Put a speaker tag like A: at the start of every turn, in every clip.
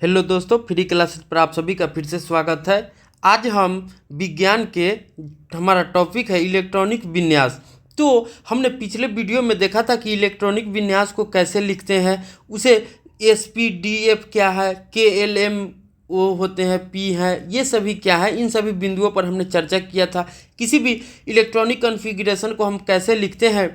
A: Hello दोस्तों, free classes पर आप सभी का फिर से स्वागत है। आज हम विज्ञान के हमारा टॉपिक है इलेक्ट्रॉनिक विन्यास। तो हमने पिछले वीडियो में देखा था कि इलेक्ट्रॉनिक विन्यास को कैसे लिखते हैं, उसे एस पी डी एफ क्या है, के एल एम वो होते हैं, पी है, ये सभी क्या है, इन सभी बिंदुओं पर हमने चर्चा किया था। किसी भी इलेक्ट्रॉनिक कॉन्फ़िगरेशन को हम कैसे लिखते हैं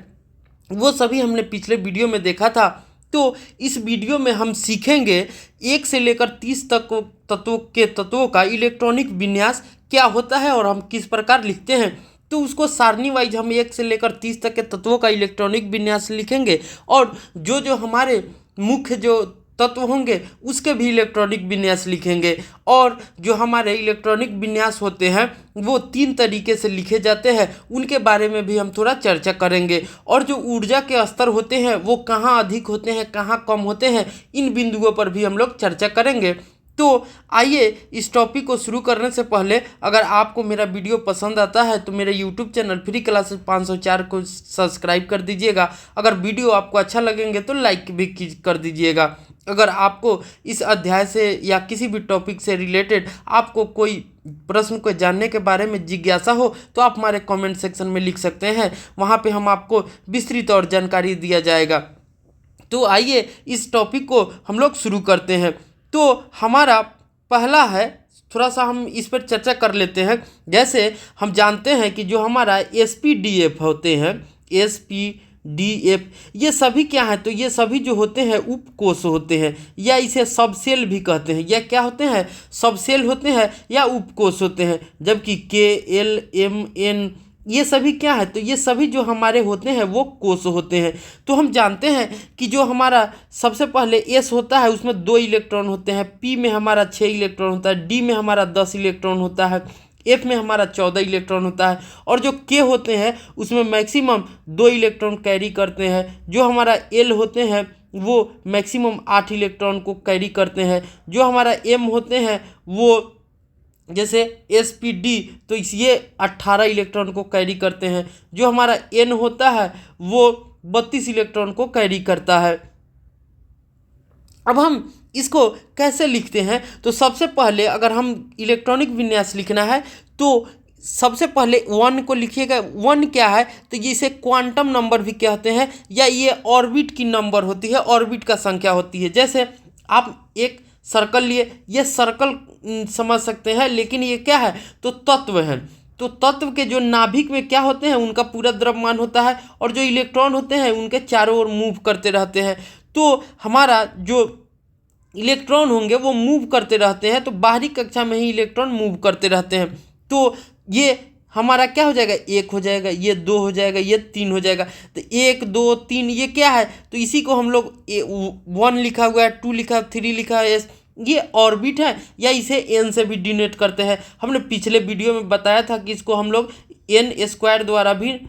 A: वो सभी हमने पिछले वीडियो में देखा था। तो इस वीडियो में हम सीखेंगे 1 से लेकर 30 तक तत्वों का इलेक्ट्रॉनिक विन्यास क्या होता है और हम किस प्रकार लिखते हैं। तो उसको सारणी वाइज हम 1 से लेकर 30 तक के तत्वों का इलेक्ट्रॉनिक विन्यास लिखेंगे और जो जो हमारे मुख्य जो तत्व होंगे उसके भी इलेक्ट्रॉनिक विन्यास लिखेंगे। और जो हमारे इलेक्ट्रॉनिक विन्यास होते हैं वो 3 तरीके से लिखे जाते हैं, उनके बारे में भी हम थोड़ा चर्चा करेंगे। और जो ऊर्जा के स्तर होते हैं वो कहाँ अधिक होते हैं, कहाँ कम होते हैं, इन बिंदुओं पर भी हम लोग चर्चा करेंगे। तो आइए इस टॉपिक को शुरू करने से पहले अगर आपको मेरा वीडियो पसंद आता है तो मेरे यूट्यूब चैनल फ्री क्लासेस 504 को सब्सक्राइब कर दीजिएगा। अगर वीडियो आपको अच्छा लगेंगे तो लाइक भी कर दीजिएगा। अगर आपको इस अध्याय से या किसी भी टॉपिक से रिलेटेड आपको कोई प्रश्न को जानने के बारे में जिज्ञासा हो तो आप हमारे कमेंट सेक्शन में लिख सकते हैं, वहाँ पे हम आपको विस्तृत और जानकारी दिया जाएगा। तो आइए इस टॉपिक को हम लोग शुरू करते हैं। तो हमारा पहला है, थोड़ा सा हम इस पर चर्चा कर लेते हैं। जैसे हम जानते हैं कि जो हमारा एस पी डी एफ होते हैं, एस पी डी एफ, ये सभी क्या है, तो ये सभी जो होते हैं उपकोष होते हैं, या इसे सबसेल भी कहते हैं, या क्या होते हैं, सबसेल होते हैं या उपकोष होते हैं। जबकि के एल एम एन ये सभी क्या है, तो ये सभी जो हमारे होते हैं वो कोष होते हैं। तो हम जानते हैं कि जो हमारा सबसे पहले एस होता है उसमें 2 इलेक्ट्रॉन होते हैं, पी में हमारा 6 इलेक्ट्रॉन होता है, डी में हमारा 10 इलेक्ट्रॉन होता है, एफ में हमारा 14 इलेक्ट्रॉन होता है, और जो के होते हैं उसमें मैक्सिमम 2 इलेक्ट्रॉन कैरी करते हैं। जो हमारा एल होते हैं वो मैक्सिमम 8 इलेक्ट्रॉन को कैरी करते हैं। जो हमारा एम होते हैं वो जैसे एस पी डी, तो ये 18 इलेक्ट्रॉन को कैरी करते हैं। जो हमारा एन होता है वो 32 इलेक्ट्रॉन को कैरी करता है। अब हम इसको कैसे लिखते हैं, तो सबसे पहले अगर हम इलेक्ट्रॉनिक विन्यास लिखना है तो सबसे पहले 1 को लिखिएगा। 1 क्या है, तो ये इसे क्वांटम नंबर भी कहते हैं, या ये ऑर्बिट की नंबर होती है, ऑर्बिट का संख्या होती है। जैसे आप एक सर्कल लिए, ये सर्कल समझ सकते हैं, लेकिन ये क्या है, तो तत्व है। तो तत्व के जो नाभिक में क्या होते हैं, उनका पूरा द्रव्यमान होता है, और जो इलेक्ट्रॉन होते हैं उनके चारों ओर मूव करते रहते हैं। तो हमारा जो इलेक्ट्रॉन होंगे वो मूव करते रहते हैं, तो बाहरी कक्षा में ही इलेक्ट्रॉन मूव करते रहते हैं। तो ये हमारा क्या हो जाएगा, 1 हो जाएगा, ये 2 हो जाएगा, ये 3 हो जाएगा। तो 1 2 3 ये क्या है, तो इसी को हम लोग 1 लिखा हुआ है, 2 लिखा है, 3 लिखा है, ये ऑर्बिट है, या इसे एन से भी डिनोट करते हैं। हमने पिछले वीडियो में बताया था कि इसको हम लोग एन स्क्वायर द्वारा भी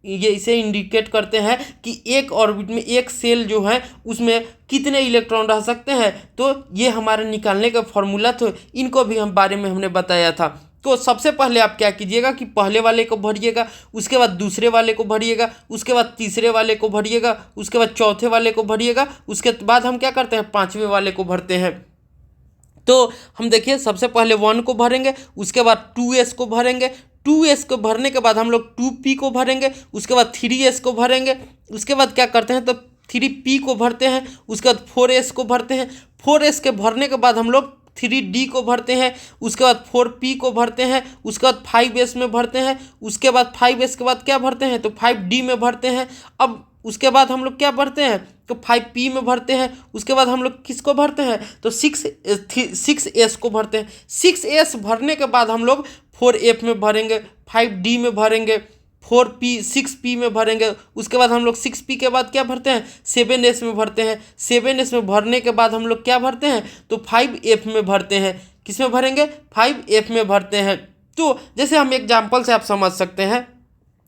A: ये इसे इंडिकेट करते हैं कि एक ऑर्बिट में एक सेल जो है उसमें कितने इलेक्ट्रॉन रह सकते हैं। तो ये हमारे निकालने का फॉर्मूला, तो इनको भी हम बारे में हमने बताया था। तो सबसे पहले आप क्या कीजिएगा कि पहले वाले को भरिएगा, उसके बाद दूसरे वाले को भरिएगा, उसके बाद तीसरे वाले को भरिएगा, उसके बाद चौथे वाले को भरिएगा, उसके बाद हम क्या करते हैं, 5वें वाले को भरते हैं। तो हम देखिए सबसे पहले 1 को भरेंगे, उसके बाद 2s को भरेंगे, 2s को भरने के बाद हम लोग 2p को भरेंगे, उसके बाद 3s को भरेंगे, उसके बाद क्या करते हैं, तो 3p को भरते हैं, उसके बाद 4s को भरते हैं, 4s के भरने के बाद हम लोग 3d को भरते हैं, उसके बाद 4p को भरते हैं, उसके बाद 5s में भरते हैं, उसके बाद 5s के बाद क्या भरते हैं, तो 5d में भरते हैं। अब उसके बाद हम लोग क्या भरते हैं, तो 5p में भरते हैं। उसके बाद हम लोग किसको भरते हैं, तो 6s को भरते हैं। 6s भरने के बाद हम लोग 4f में भरेंगे, 5d में भरेंगे, 6p में भरेंगे। उसके बाद हम लोग 6p के बाद क्या भरते हैं, 7s में भरते हैं। 7s में भरने के बाद हम लोग क्या भरते हैं, तो 5f में भरते हैं। किस में भरेंगे, 5f में भरते हैं। तो जैसे हम एग्जाम्पल से आप समझ सकते हैं,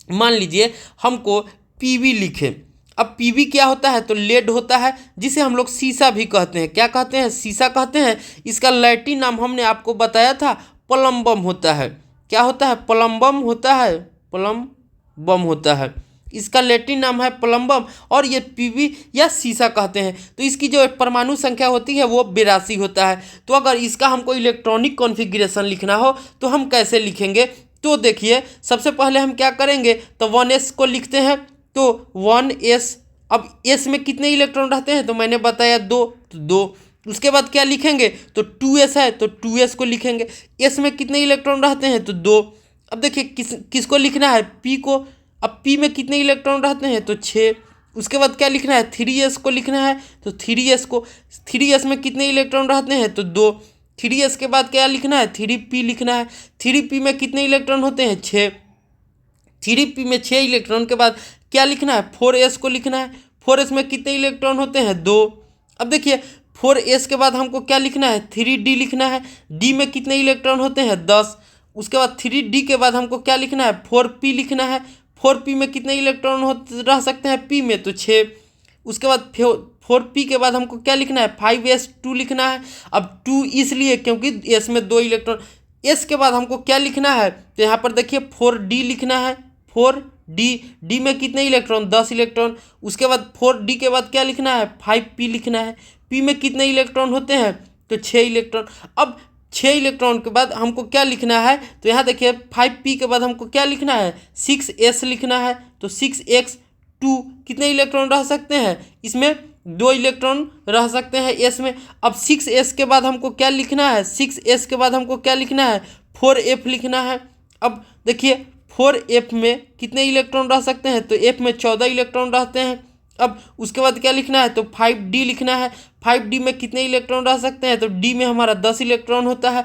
A: मान लीजिए हमको पीवी लिखे। अब पीवी क्या होता है, तो लेड होता है, जिसे हम लोग शीशा भी कहते हैं। क्या कहते हैं, शीशा कहते हैं। इसका लैटिन नाम हमने आपको बताया था, प्लम्बम होता है। क्या होता है, प्लम्बम होता है, प्लम्बम होता है। इसका लैटिन नाम है प्लम्बम और ये पीवी या सीसा कहते हैं। तो इसकी जो परमाणु संख्या होती है वो 82 होता है। तो अगर इसका हमको इलेक्ट्रॉनिक कॉन्फ़िगरेशन लिखना हो तो हम कैसे लिखेंगे? तो देखिए सबसे पहले हम क्या करेंगे, तो 1s को लिखते हैं। तो 1s, अब s में कितने इलेक्ट्रॉन रहते हैं? तो मैंने बताया 2, तो 2। उसके बाद क्या लिखेंगे? तो 2s है तो 2s को लिखेंगे। s में कितने इलेक्ट्रॉन रहते हैं? तो 2। अब देखिए किसको लिखना है? p को। अब p में कितने इलेक्ट्रॉन रहते हैं? तो 6। उसके बाद क्या लिखना है? 3s को लिखना है। तो 3s को, 3s में कितने इलेक्ट्रॉन रहते हैं? तो 2। 3s के बाद क्या लिखना है? 3p लिखना है। 3p में कितने इलेक्ट्रॉन होते हैं? 6। 3p में 6 इलेक्ट्रॉन के बाद क्या लिखना है? 4s को लिखना है। 4s में कितने इलेक्ट्रॉन होते हैं? 2। अब देखिए 4s के बाद हमको क्या लिखना है? 3d लिखना है। d में कितने इलेक्ट्रॉन होते हैं? 10। उसके बाद 3d के बाद हमको क्या लिखना है? 4p लिखना है। 4p में कितने इलेक्ट्रॉन रह सकते हैं? p में, तो 6। उसके बाद 4p के बाद हमको क्या लिखना है? 5s2 लिखना है। अब 2 इसलिए क्योंकि s में 2 इलेक्ट्रॉन। s के बाद हमको क्या लिखना है? तो यहाँ पर देखिए 4d लिखना है। 4d, d में कितने इलेक्ट्रॉन? 10 इलेक्ट्रॉन। उसके बाद 4d के बाद क्या लिखना है? 5p लिखना है। p में कितने इलेक्ट्रॉन होते हैं? तो 6 इलेक्ट्रॉन। अब 6 इलेक्ट्रॉन के बाद हमको क्या लिखना है? तो यहाँ देखिए 5p के बाद हमको क्या लिखना है? 6s लिखना है। तो 6x2 कितने इलेक्ट्रॉन रह सकते हैं? इसमें 2 इलेक्ट्रॉन रह सकते हैं s में। अब 6s के बाद हमको क्या लिखना है? 6s के बाद हमको क्या लिखना है? 4f लिखना है। अब देखिए 4f में कितने इलेक्ट्रॉन रह सकते हैं? तो f में 14 इलेक्ट्रॉन रहते हैं। अब उसके बाद क्या लिखना है? तो 5d लिखना है। 5d में कितने इलेक्ट्रॉन रह सकते हैं? तो d में हमारा 10 इलेक्ट्रॉन होता है।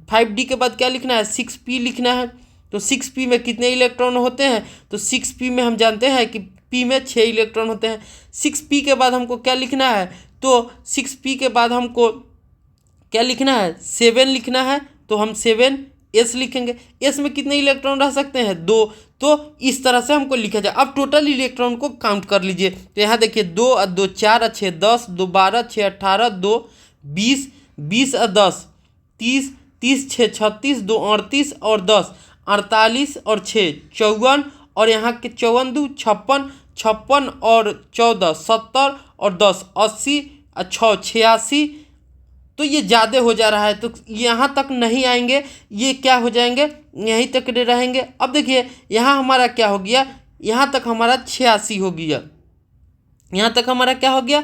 A: 5d के बाद क्या लिखना है? 6p लिखना है। तो 6p में कितने इलेक्ट्रॉन होते हैं? तो 6p में हम जानते हैं कि p में 6 इलेक्ट्रॉन होते हैं। 6p के बाद हमको क्या लिखना है? तो 6p के बाद हमको क्या लिखना है? 7 लिखना है। तो हम 7s लिखेंगे। s में कितने इलेक्ट्रॉन रह सकते हैं? 2। तो इस तरह से हमको लिखा जाए। अब टोटल इलेक्ट्रॉन को काउंट कर लीजिए। तो यहाँ देखिए 2 और 2 4 और 6 10, 2 12, 6 18, 2 20, 20 और 10 30, 30 6 36, 2 38 और 10 48 और 6 54 और यहाँ के 54 2 56, 56 और 14 70 और 10 80 और 6 86। तो ये ज़्यादा हो जा रहा है तो यहाँ तक नहीं आएंगे, ये क्या हो जाएंगे? यहीं तक रहेंगे। अब देखिए यहाँ हमारा क्या हो गया? यहाँ तक हमारा 86 हो गया। यहाँ तक हमारा क्या हो गया?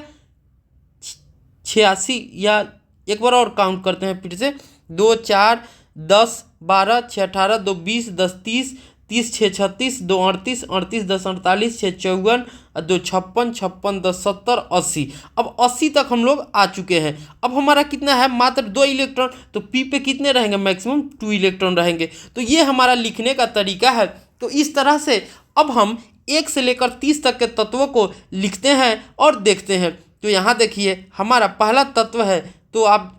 A: 86। या एक बार और काउंट करते हैं फिर से। 2 4 10 12 6 18, 2 20, 10 30, 30 6 36, 2 38, 38 10 48, 6 54, 2 56, 56 10 70 80। अब 80 तक हम लोग आ चुके हैं। अब हमारा कितना है? मात्र 2 इलेक्ट्रॉन। तो p पे कितने रहेंगे? मैक्सिमम 2 इलेक्ट्रॉन रहेंगे। तो ये हमारा लिखने का तरीका है। तो इस तरह से अब हम 1 से लेकर 30 तक के तत्वों को लिखते हैं और देखते हैं। तो यहाँ देखिए हमारा पहला तत्व है। तो आप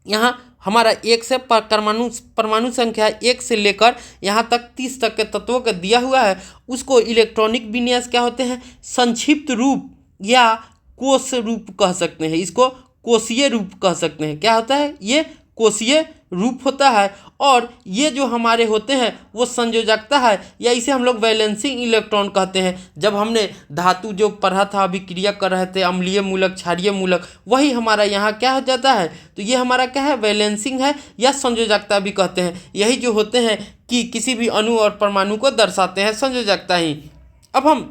A: यहाँ हमारा 1 से परमाणु संख्या 1 से लेकर यहाँ तक 30 तक के तत्वों का दिया हुआ है। उसको इलेक्ट्रॉनिक विन्यास क्या होते हैं? संक्षिप्त रूप या कोश रूप कह सकते हैं। इसको कोशीय रूप कह सकते हैं। क्या होता है? ये कोशीय रूप होता है। और ये जो हमारे होते हैं वो संयोजकता है, या इसे हम लोग बैलेंसिंग इलेक्ट्रॉन कहते हैं। जब हमने धातु जो पढ़ा था, अभिक्रिया कर रहे थे, अम्लीय मूलक क्षारीय मूलक, वही हमारा यहाँ क्या हो जाता है? तो ये हमारा क्या है? बैलेंसिंग है या संयोजकता भी कहते हैं। यही जो होते हैं कि किसी भी अणु और परमाणु को दर्शाते हैं, संयोजकता ही। अब हम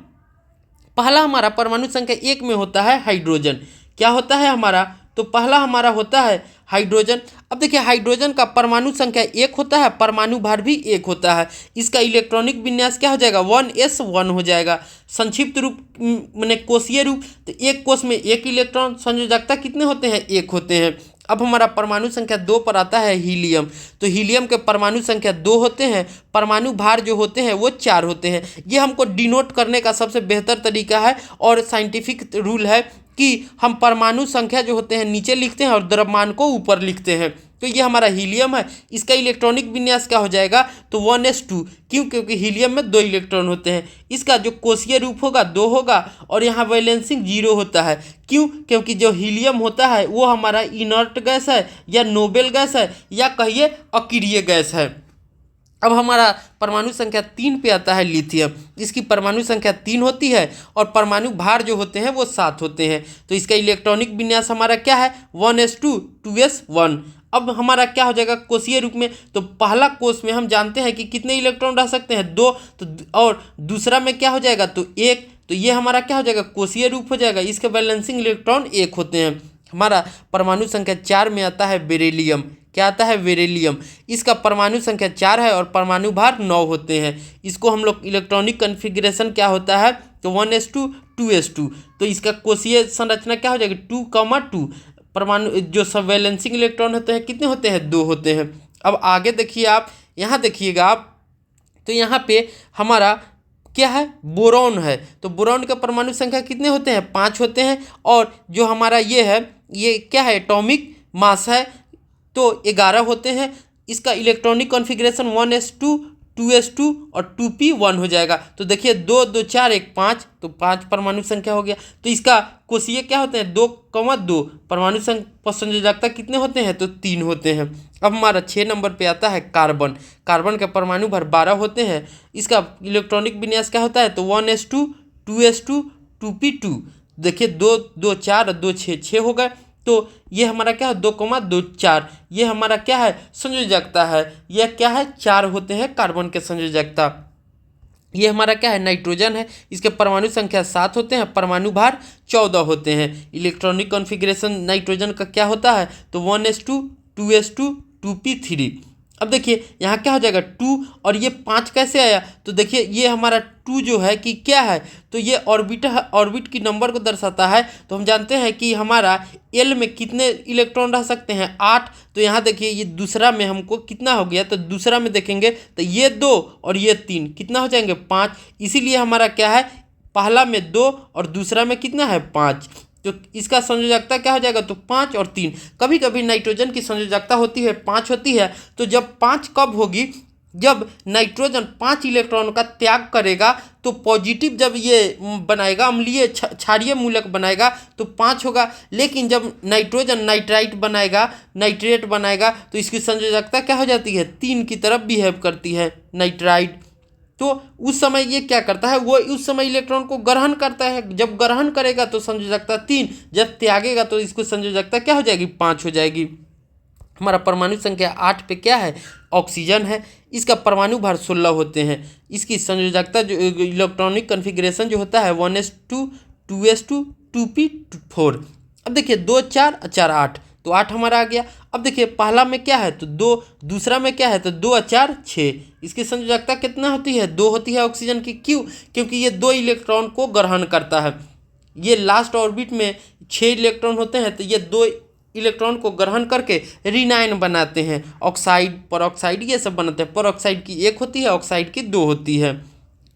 A: पहला हमारा परमाणु संख्या 1 में होता है हाइड्रोजन। क्या होता है हमारा? तो पहला हमारा होता है हाइड्रोजन। अब देखिए हाइड्रोजन का परमाणु संख्या 1 होता है, परमाणु भार भी 1 होता है। इसका इलेक्ट्रॉनिक विन्यास क्या हो जाएगा? 1s1 हो जाएगा। संक्षिप्त रूप माने कोशीय रूप, तो एक कोश में 1 इलेक्ट्रॉन। संयोजकता कितने होते हैं? 1 होते हैं। अब हमारा परमाणु संख्या 2 पर आता है हीलियम। तो हीलियम के परमाणु संख्या 2 होते हैं, परमाणु भार जो होते हैं वो 4 होते हैं। ये हमको डिनोट करने का सबसे बेहतर तरीका है और साइंटिफिक रूल है कि हम परमाणु संख्या जो होते हैं नीचे लिखते हैं और द्रव्यमान को ऊपर लिखते हैं। तो ये हमारा हीलियम है। इसका इलेक्ट्रॉनिक विन्यास क्या हो जाएगा? तो 1s2। क्यों? क्योंकि हीलियम में 2 इलेक्ट्रॉन होते हैं। इसका जो कोशीय रूप होगा 2 होगा और यहाँ बैलेंसिंग 0 होता है। क्यों? क्योंकि जो हीलियम होता है वो हमारा इनर्ट गैस है या नोबेल गैस है या कहिए अक्रिय गैस है। अब हमारा परमाणु संख्या 3 पे आता है लिथियम। इसकी परमाणु संख्या 3 होती है और परमाणु भार जो होते हैं वो 7 होते हैं। तो इसका इलेक्ट्रॉनिक विन्यास हमारा क्या है 1s2 2s1। अब हमारा क्या हो जाएगा कोषीय रूप में, तो पहला कोष में हम जानते हैं कि कितने इलेक्ट्रॉन रह सकते हैं 2, तो और दूसरा में क्या हो जाएगा तो 1, तो ये हमारा क्या हो जाएगा कोषीय रूप हो जाएगा। इसके बैलेंसिंग इलेक्ट्रॉन 1 होते हैं। हमारा परमाणु संख्या 4 में आता है बेरिलियम। क्या आता है बेरिलियम। इसका परमाणु संख्या 4 है और परमाणु भार 9 होते हैं। इसको हम लोग इलेक्ट्रॉनिक कन्फिग्रेशन क्या होता है तो 1s2 2s2। तो इसका कोषीय संरचना क्या हो जाएगी 2,2। परमाणु जो सब वैलेंसिंग इलेक्ट्रॉन होते हैं कितने होते हैं 2 होते हैं। अब आगे देखिए आप, यहाँ देखिएगा आप, तो यहाँ पे हमारा क्या है बोरॉन है। तो बोरॉन का परमाणु संख्या कितने होते हैं 5 होते हैं। और जो हमारा ये है ये क्या है एटॉमिक मास है तो 11 होते हैं। इसका इलेक्ट्रॉनिक कॉन्फ़िगरेशन 1s2 2s2 और 2p1 हो जाएगा। तो देखिए 2 2 4 1 5, तो 5 परमाणु संख्या हो गया। तो इसका कोषीय क्या होते हैं 2,2। परमाणु संयोजकता कितने होते हैं तो 3 होते हैं। अब हमारा 6 नंबर पे आता है कार्बन। कार्बन का परमाणु भार 12 होते हैं। इसका इलेक्ट्रॉनिक विन्यास क्या होता है तो 1s2 2s2 2p2। देखिए 2 2 4 और 2 6 6 हो गए। तो ये हमारा क्या है 2,24। ये हमारा क्या है संयोजकता है। यह क्या है 4 होते हैं कार्बन के संयोजकता। ये हमारा क्या है नाइट्रोजन है। इसके परमाणु संख्या 7 होते हैं, परमाणु भार 14 होते हैं। इलेक्ट्रॉनिक कॉन्फ़िगरेशन नाइट्रोजन का क्या होता है तो 1s2 2s2 2p3। अब देखिए यहाँ क्या हो जाएगा 2 और ये 5 कैसे आया तो देखिए ये हमारा 2 जो है कि क्या है तो ये ऑर्बिट की नंबर को दर्शाता है। तो हम जानते हैं कि हमारा एल में कितने इलेक्ट्रॉन रह सकते हैं 8। तो यहाँ देखिए ये दूसरा में हमको कितना हो गया तो दूसरा में देखेंगे तो ये 2 और ये 3 कितना हो जाएंगे 5। इसीलिए हमारा क्या है पहला में 2 और दूसरा में कितना है 5। तो इसका संयोजकता क्या हो जाएगा तो 5 और 3। कभी कभी नाइट्रोजन की संयोजकता होती है 5 होती है। तो जब 5 कब होगी जब नाइट्रोजन 5 इलेक्ट्रॉन का त्याग करेगा तो पॉजिटिव जब ये बनाएगा अम्लीय क्षारीय मूलक बनाएगा तो 5 होगा। लेकिन जब नाइट्रोजन नाइट्राइट बनाएगा नाइट्रेट बनाएगा तो इसकी संयोजकता क्या हो जाती है 3 की तरफ बिहेव करती है नाइट्राइट। तो उस समय ये क्या करता है वो उस समय इलेक्ट्रॉन को ग्रहण करता है। जब ग्रहण करेगा तो संयोजकता 3, जब त्यागेगा तो इसको संयोजकता क्या हो जाएगी 5 हो जाएगी। हमारा परमाणु संख्या 8 पे क्या है ऑक्सीजन है। इसका परमाणु भार 16 होते हैं। इसकी संयोजकता जो इलेक्ट्रॉनिक कॉन्फ़िगरेशन जो होता है 1s2 2s2 2p4। अब देखिए 2 4 4 8, तो 8 हमारा आ गया। अब देखिए पहला में क्या है तो 2, दूसरा में क्या है तो 2 4 6। इसकी संयोजकता कितना होती है 2 होती है ऑक्सीजन की। क्यों क्योंकि ये 2 इलेक्ट्रॉन को ग्रहण करता है। ये लास्ट ऑर्बिट में 6 इलेक्ट्रॉन होते हैं तो ये 2 इलेक्ट्रॉन को ग्रहण करके रिनाइन बनाते हैं। ऑक्साइड परऑक्साइड ये सब बनाते हैं। परऑक्साइड की 1 होती है ऑक्साइड की 2 होती है।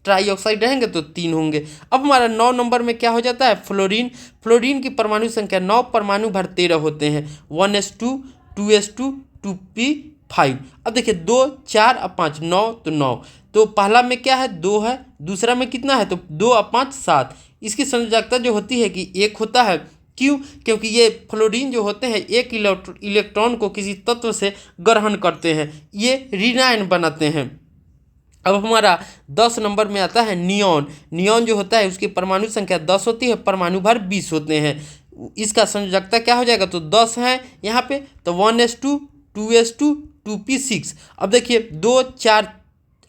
A: ट्राई ऑक्साइड रहेंगे तो 3 होंगे। अब हमारा 9 नंबर में क्या हो जाता है फ्लोरीन। फ्लोरीन की परमाणु संख्या 9, परमाणु भार 13 होते हैं। 1s2 2s2 2p5। अब देखिए 2 4 और 5 9, तो 9। तो पहला में क्या है 2 है, दूसरा में कितना है तो 2 और 5 7। इसकी संयोजकता जो होती है कि 1 होता है। क्यों क्योंकि ये फ्लोरीन जो होते हैं एक इलेक्ट्रॉन को किसी तत्व से ग्रहण करते हैं, ये रिनाइन बनाते हैं। अब हमारा 10 नंबर में आता है नियॉन। नियॉन जो होता है उसकी परमाणु संख्या 10 होती है, परमाणु भार 20 होते हैं। इसका संयोजकता क्या हो जाएगा तो 10 है यहाँ पे, तो 1s2 2s2 2p6। अब देखिए 2 4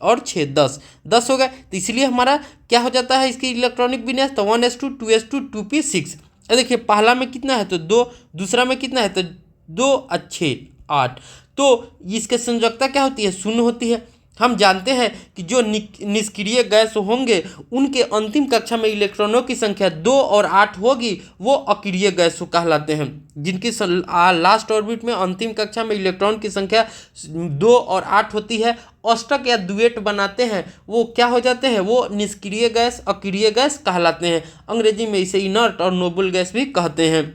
A: और 6 10 हो गए। तो इसलिए हमारा क्या हो जाता है इसकी इलेक्ट्रॉनिक विन्यास तो 1s2 2s2 2p6। अब देखिए पहला में कितना है तो 2, दूसरा में कितना है तो 2 और 6 8। तो इसके संयोजकता क्या होती है 0 होती है। हम जानते हैं कि जो निष्क्रिय गैस होंगे उनके अंतिम कक्षा में इलेक्ट्रॉनों की संख्या 2 और 8 होगी, वो अक्रिय गैस कहलाते हैं। जिनकी लास्ट ऑर्बिट में अंतिम कक्षा में इलेक्ट्रॉन की संख्या 2 और 8 होती है, अष्टक या डुएट बनाते हैं, वो क्या हो जाते हैं वो निष्क्रिय गैस अक्रिय गैस कहलाते हैं। अंग्रेजी में इसे इनर्ट और नोबल गैस भी कहते हैं।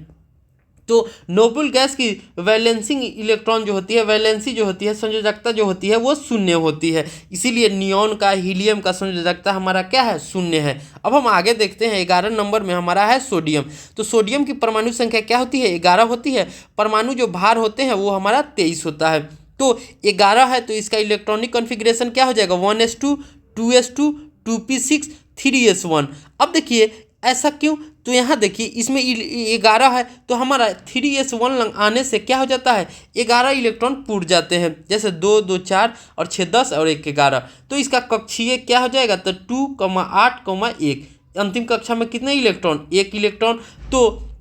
A: तो नोबल गैस की वैलेंसिंग इलेक्ट्रॉन जो होती है वैलेंसी जो होती है संयोजकता जो होती है वो 0 होती है। इसीलिए नियॉन का हीलियम का संयोजकता हमारा क्या है 0 है। अब हम आगे देखते हैं 11 नंबर में हमारा है सोडियम। तो सोडियम की परमाणु संख्या क्या होती है 11 होती है। परमाणु जो भार होते हैं वो हमारा 23 होता है। तो 11 है तो इसका इलेक्ट्रॉनिक कॉन्फ़िगरेशन क्या हो जाएगा 1s2 2s2 2p6 3s1। अब देखिए ऐसा क्यों, तो यहाँ देखिए इसमें 11 है तो हमारा 3s1 आने से क्या हो जाता है 11 इलेक्ट्रॉन पूर्व जाते हैं, जैसे 2 2 4 और 6 10 और 1 11। तो इसका कक्षीय क्या हो जाएगा तो 2, 8, 1। अंतिम कक्षा में कितने इलेक्ट्रॉन 1 इलेक्ट्रॉन। तो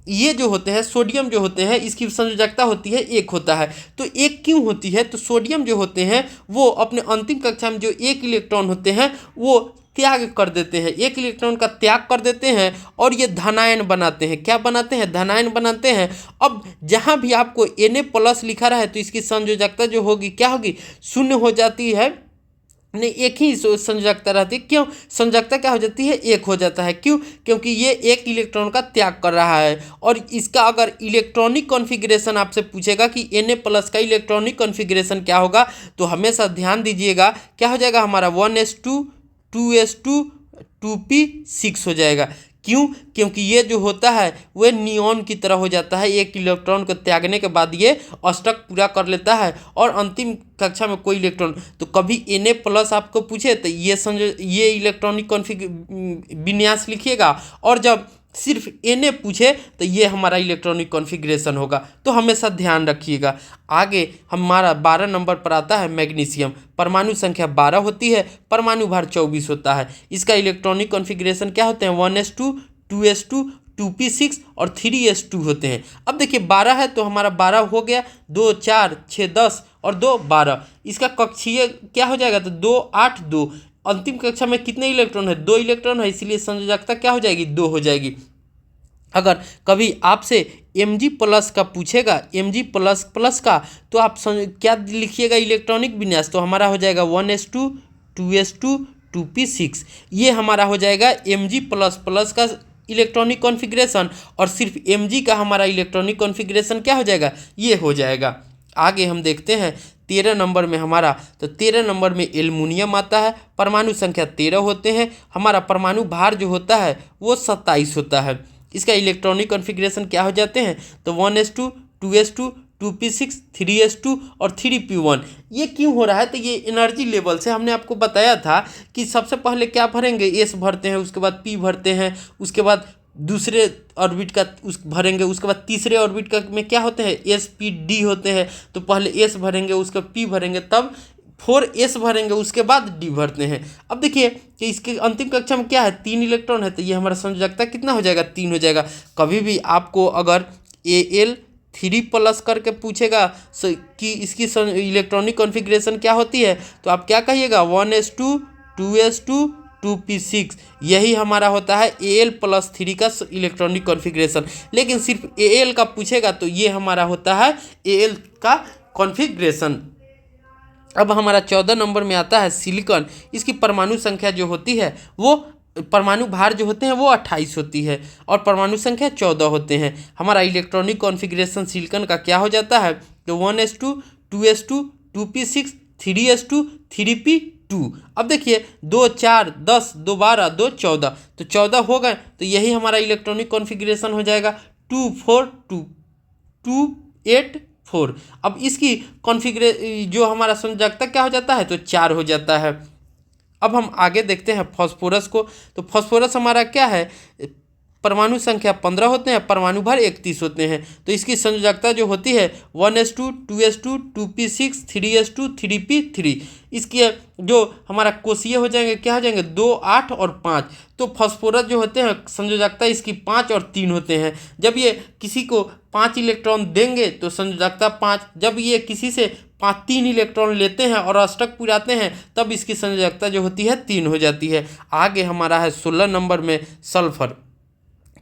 A: ये जो होते हैं सोडियम जो होते हैं इसकी संयोजकता होती है 1 होता है। तो 1 क्यों होती है, तो सोडियम जो होते हैं वो अपने अंतिम कक्षा में जो 1 इलेक्ट्रॉन होते हैं वो त्याग कर देते हैं, 1 इलेक्ट्रॉन का त्याग कर देते हैं और ये धनायन बनाते हैं। क्या बनाते हैं, धनायन बनाते हैं। अब जहाँ भी आपको Na+ लिखा रहा है तो इसकी संयोजकता जो होगी क्या होगी, शून्य हो जाती है, नहीं एक ही संयोजकता रहती है। क्यों, संयोजकता क्या हो जाती है 1 हो जाता है। क्यों, क्योंकि ये 1 इलेक्ट्रॉन का त्याग कर रहा है। और इसका अगर इलेक्ट्रॉनिक कॉन्फ़िगरेशन आपसे पूछेगा कि Na+ का इलेक्ट्रॉनिक कॉन्फ़िगरेशन क्या होगा, तो हमेशा ध्यान दीजिएगा क्या हो जाएगा हमारा 1s2 2s2 2p6 हो जाएगा। क्यों, क्योंकि ये जो होता है वह नियॉन की तरह हो जाता है, 1 इलेक्ट्रॉन को त्यागने के बाद ये अष्टक पूरा कर लेता है और अंतिम कक्षा में कोई इलेक्ट्रॉन। तो कभी Na+ आपको पूछे तो ये इलेक्ट्रॉनिक विन्यास लिखिएगा, और जब सिर्फ Na पूछे तो ये हमारा इलेक्ट्रॉनिक कॉन्फ़िगरेशन होगा। तो हमेशा ध्यान रखिएगा। आगे हमारा 12 नंबर पर आता है मैग्नीशियम। परमाणु संख्या 12 होती है, परमाणु भार 24 होता है। इसका इलेक्ट्रॉनिक कॉन्फ़िगरेशन क्या होते हैं 1s2 2s2 2p6 और 3s2 होते हैं। अब देखिए 12 है तो हमारा 12 हो गया, 2 4 6 10 और 2 12। इसका कक्षीय क्या हो जाएगा तो 2 8 2। अंतिम कक्षा में कितने इलेक्ट्रॉन है 2 इलेक्ट्रॉन है, इसलिए संयोजकता क्या हो जाएगी 2 हो जाएगी। अगर कभी आपसे Mg+ का पूछेगा Mg++ का, तो आप क्या लिखिएगा इलेक्ट्रॉनिक विन्यास, तो हमारा हो जाएगा 1s2 2s2 2p6। ये हमारा हो जाएगा Mg++ का इलेक्ट्रॉनिक कॉन्फ़िगरेशन, और सिर्फ Mg का हमारा इलेक्ट्रॉनिक कॉन्फ़िगरेशन क्या हो जाएगा ये हो जाएगा। आगे हम देखते हैं 13 नंबर में हमारा, तो 13 नंबर में एल्युमिनियम आता है। परमाणु संख्या 13 होते हैं। हमारा परमाणु भार जो होता है वो 27 होता है। इसका इलेक्ट्रॉनिक कॉन्फ़िगरेशन क्या हो जाते हैं तो 1s2 2s2 2p6 3s2 और 3p1। ये क्यों हो रहा है, तो ये एनर्जी लेवल से हमने आपको बताया था कि सबसे पहले क्या भरेंगे S भरते हैं, उसके बाद P भरते हैं, उसके बाद दूसरे ऑर्बिट का भरेंगे, उसके बाद तीसरे ऑर्बिट का में क्या होते हैं S-P-D होते हैं। तो पहले S भरेंगे, उसका P भरेंगे, तब 4s भरेंगे, उसके बाद D भरते हैं। अब देखिए कि इसके अंतिम कक्षा में क्या है 3 इलेक्ट्रॉन है, तो ये हमारा संयोजकता कितना हो जाएगा 3 हो जाएगा। कभी भी आपको अगर Al3+ करके पूछेगा कि इसकी इलेक्ट्रॉनिक कॉन्फ़िगरेशन क्या होती है, तो आप क्या कहिएगा 1s2 2s2 2p6। यही हमारा होता है Al+3 का इलेक्ट्रॉनिक कॉन्फ़िगरेशन। लेकिन सिर्फ Al का पूछेगा तो ये हमारा होता है Al का कॉन्फ़िगरेशन। अब हमारा 14 नंबर में आता है सिलिकॉन। इसकी परमाणु संख्या जो होती है वो परमाणु भार जो होते हैं वो 28 होती है और परमाणु संख्या 14 होते हैं। हमारा इलेक्ट्रॉनिक कॉन्फ़िगरेशन सिलिकॉन का क्या हो जाता है तो 1s2 2s2 2p6 3s2 3p2। अब देखिए 2 4 10 2 12 2 14, तो 14 हो गए, तो यही हमारा इलेक्ट्रॉनिक कॉन्फ़िगरेशन हो जाएगा 2 4 2 2 8 4। अब इसकी जो हमारा संयोजकता क्या हो जाता है तो 4 हो जाता है। अब हम आगे देखते हैं फास्फोरस को। तो फास्फोरस हमारा क्या है, परमाणु संख्या 15 होते हैं, परमाणु भार 31 होते हैं। तो इसकी संयोजकता जो होती है 1s2 2s2 2p6 3s2 3p3। इसके जो हमारा कोषीय हो जाएंगे क्या हो जाएंगे 2 8 और 5। तो फास्फोरस जो होते हैं संयोजकता इसकी 5 और 3 होते हैं। जब ये किसी को 5 इलेक्ट्रॉन देंगे तो संयोजकता 5, जब ये किसी से 3 इलेक्ट्रॉन लेते हैं और अष्टक पुराते हैं तब इसकी संयोजकता जो होती है 3 हो जाती है। आगे हमारा है 16 नंबर में सल्फर।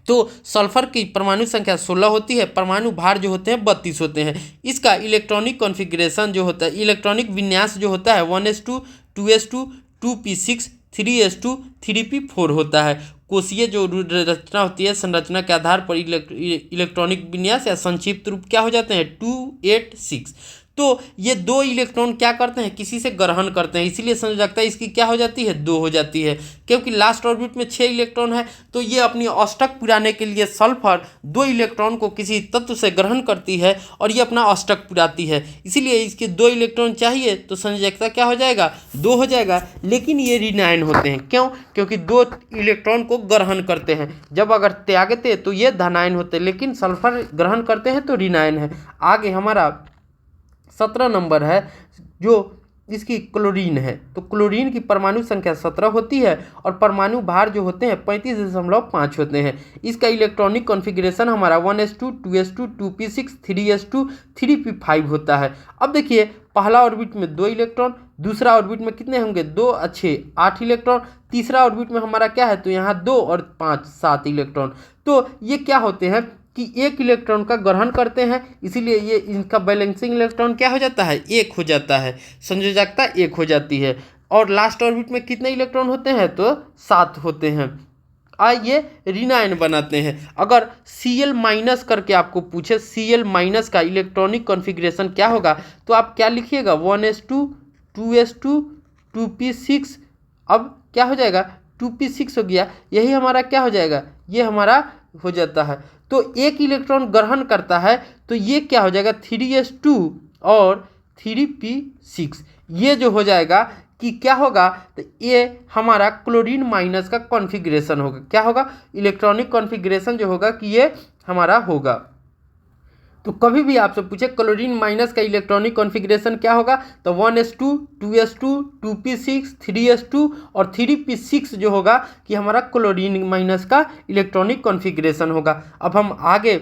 A: तो सल्फर की परमाणु संख्या 16 होती है, परमाणु भार जो होते हैं 32 होते हैं। इसका इलेक्ट्रॉनिक कॉन्फ़िगरेशन जो होता है, इलेक्ट्रॉनिक विन्यास जो होता है 1s2 2s2 2p6 3s2 3p4 होता है। कोषीय जो रचना होती है संरचना के आधार पर इलेक्ट्रॉनिक विन्यास या संक्षिप्त रूप क्या हो जाते हैं 2 8 6। तो ये 2 इलेक्ट्रॉन क्या करते हैं, किसी से ग्रहण करते हैं, इसीलिए संयोजकता इसकी क्या हो जाती है, 2 हो जाती है। क्योंकि लास्ट ऑर्बिट में 6 इलेक्ट्रॉन है, तो ये अपनी अष्टक पुराने के लिए सल्फर 2 इलेक्ट्रॉन को किसी तत्व से ग्रहण करती है और ये अपना अष्टक पुराती है, इसीलिए इसके 2 इलेक्ट्रॉन चाहिए, तो संयोजकता क्या हो जाएगा, 2 हो जाएगा। लेकिन ये ऋणायन होते हैं, क्यों, क्योंकि 2 इलेक्ट्रॉन को ग्रहण करते हैं, जब अगर त्यागते तो ये धनायन होते, लेकिन सल्फर ग्रहण करते हैं तो ऋणायन है। आगे हमारा 17 नंबर है जो इसकी क्लोरीन है। तो क्लोरीन की परमाणु संख्या 17 होती है और परमाणु भार जो होते हैं 35.5 होते हैं। इसका इलेक्ट्रॉनिक कॉन्फ़िगरेशन हमारा 1s2 2s2 2p6 3s2 3p5 होता है। अब देखिए पहला ऑर्बिट में 2 इलेक्ट्रॉन, दूसरा ऑर्बिट में कितने होंगे, 2 अच्छे 8 इलेक्ट्रॉन, तीसरा ऑर्बिट में हमारा क्या है, तो यहाँ 2 और 5 7 इलेक्ट्रॉन। तो ये क्या होते हैं कि 1 इलेक्ट्रॉन का ग्रहण करते हैं, इसीलिए ये इनका बैलेंसिंग इलेक्ट्रॉन क्या हो जाता है, 1 हो जाता है, संयोजकता 1 हो जाती है। और लास्ट ऑर्बिट में कितने इलेक्ट्रॉन होते हैं, तो 7 होते हैं। ये ऋणायन बनाते हैं। अगर Cl माइनस करके आपको पूछे Cl माइनस का इलेक्ट्रॉनिक कॉन्फ़िगरेशन क्या होगा, तो आप क्या लिखिएगा, 1s2 2s2 2p6, अब क्या हो जाएगा, 2p6 हो गया, यही हमारा क्या हो जाएगा, ये हमारा हो जाता है। तो 1 इलेक्ट्रॉन ग्रहण करता है, तो ये क्या हो जाएगा, 3s2 और 3p6, ये जो हो जाएगा कि क्या होगा, तो ये हमारा क्लोरीन माइनस का कॉन्फ़िगरेशन होगा। क्या होगा, इलेक्ट्रॉनिक कॉन्फ़िगरेशन जो होगा कि ये हमारा होगा। तो कभी भी आपसे पूछे क्लोरीन माइनस का इलेक्ट्रॉनिक कॉन्फ़िगरेशन क्या होगा, तो 1s2 2s2 2p6 3s2 और 3p6 जो होगा कि हमारा क्लोरीन माइनस का इलेक्ट्रॉनिक कॉन्फ़िगरेशन होगा। अब हम आगे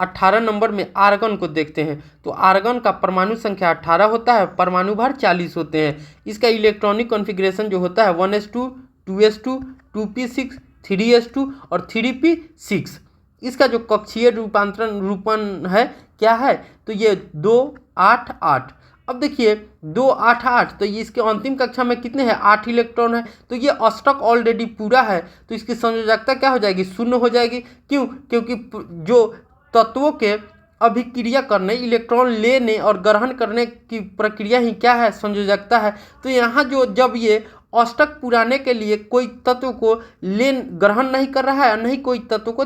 A: 18 नंबर में आर्गन को देखते हैं। तो आर्गन का परमाणु संख्या 18 होता है, परमाणु भार 40 होते हैं। इसका इलेक्ट्रॉनिक कॉन्फ़िगरेशन जो होता है 1s2 2s2 2p6 3s2 और 3p6। इसका जो कक्षीय रूपन है क्या है, तो ये 2 8 8। अब देखिए 2 8 8, तो ये इसके अंतिम कक्षा में कितने हैं, 8 इलेक्ट्रॉन है, तो ये अष्टक ऑलरेडी पूरा है, तो इसकी संयोजकता क्या हो जाएगी, 0 हो जाएगी। क्यों, क्योंकि जो तत्वों के अभिक्रिया करने, इलेक्ट्रॉन लेने और ग्रहण करने की प्रक्रिया ही क्या है, संयोजकता है। तो यहाँ जो जब ये अष्टक पुराने के लिए कोई तत्व को ग्रहण नहीं कर रहा है और नहीं कोई तत्व को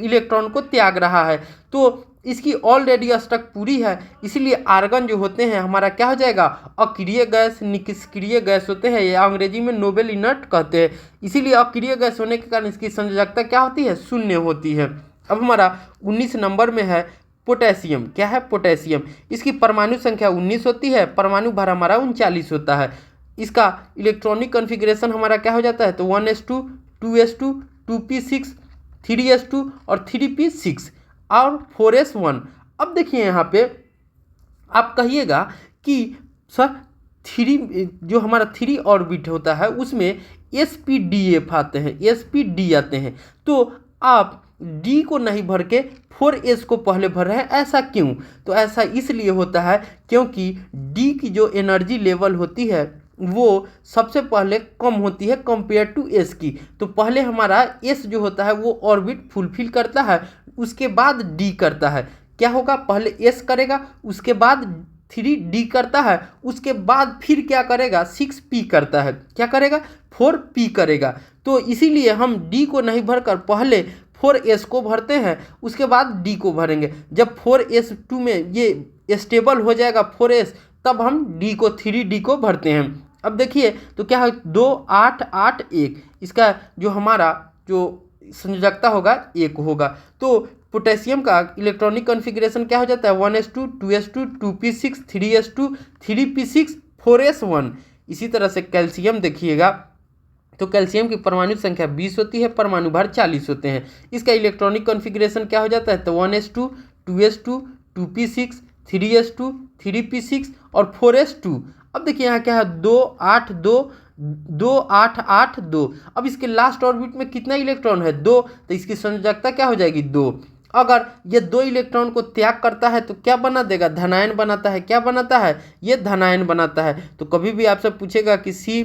A: इलेक्ट्रॉन को त्याग रहा है, तो इसकी ऑलरेडी अष्टक पूरी है, इसीलिए आर्गन जो होते हैं हमारा क्या हो जाएगा, अक्रिय गैस, निष्क्रिय गैस होते हैं, या अंग्रेजी में नोबल इनर्ट कहते हैं। इसीलिए अक्रिय गैस होने के कारण इसकी संयोजकता क्या होती है, 0 होती है। अब हमारा 19 नंबर में है पोटेशियम। क्या है, पोटेशियम। इसकी परमाणु संख्या 19 होती है, परमाणु भार हमारा 39 होता है। इसका इलेक्ट्रॉनिक कॉन्फ़िगरेशन हमारा क्या हो जाता है, तो 1s2 2s2 2p6 3s2 और 3p6 और 4s1। अब देखिए यहाँ पे आप कहिएगा कि सर 3 जो हमारा 3 ऑर्बिट होता है उसमें sp-df आते हैं, sp-d आते हैं, तो आप d को नहीं भर के 4s को पहले भर रहे हैं, ऐसा क्यों, तो ऐसा इसलिए होता है क्योंकि d की जो एनर्जी लेवल होती है वो सबसे पहले कम होती है कंपेयर टू s की। तो पहले हमारा s जो होता है वो ऑर्बिट फुलफिल करता है, उसके बाद d करता है। क्या होगा, पहले s करेगा, उसके बाद 3d करता है, उसके बाद फिर क्या करेगा, 6p करता है, क्या करेगा, 4p करेगा। तो इसीलिए हम d को नहीं भरकर पहले 4s को भरते हैं, उसके बाद d को भरेंगे। जब 4s2 में ये स्टेबल हो जाएगा 4s, तब हम d को 3d को भरते हैं। अब देखिए तो क्या है, 2 8 8 1, इसका जो हमारा जो संयोजकता होगा 1 होगा। तो पोटेशियम का इलेक्ट्रॉनिक कॉन्फ़िगरेशन क्या हो जाता है, 1s2 2s2 2p6 3s2 3p6 4s1। इसी तरह से कैल्शियम देखिएगा, तो कैल्शियम की परमाणु संख्या 20 होती है, परमाणु भार 40 होते हैं। इसका इलेक्ट्रॉनिक कॉन्फ़िगरेशन क्या हो जाता है, तो 1s2 2s2 2p6 3s2 3p6 और 4s2। अब देखिए यहाँ क्या है, 2 8 2 2 8 8 2। अब इसके लास्ट ऑर्बिट में कितना इलेक्ट्रॉन है, 2, तो इसकी संयोजकता क्या हो जाएगी, 2। अगर ये 2 इलेक्ट्रॉन को त्याग करता है तो क्या बना देगा, धनायन बनाता है। क्या बनाता है, ये धनायन बनाता है। तो कभी भी आपसे पूछेगा कि C++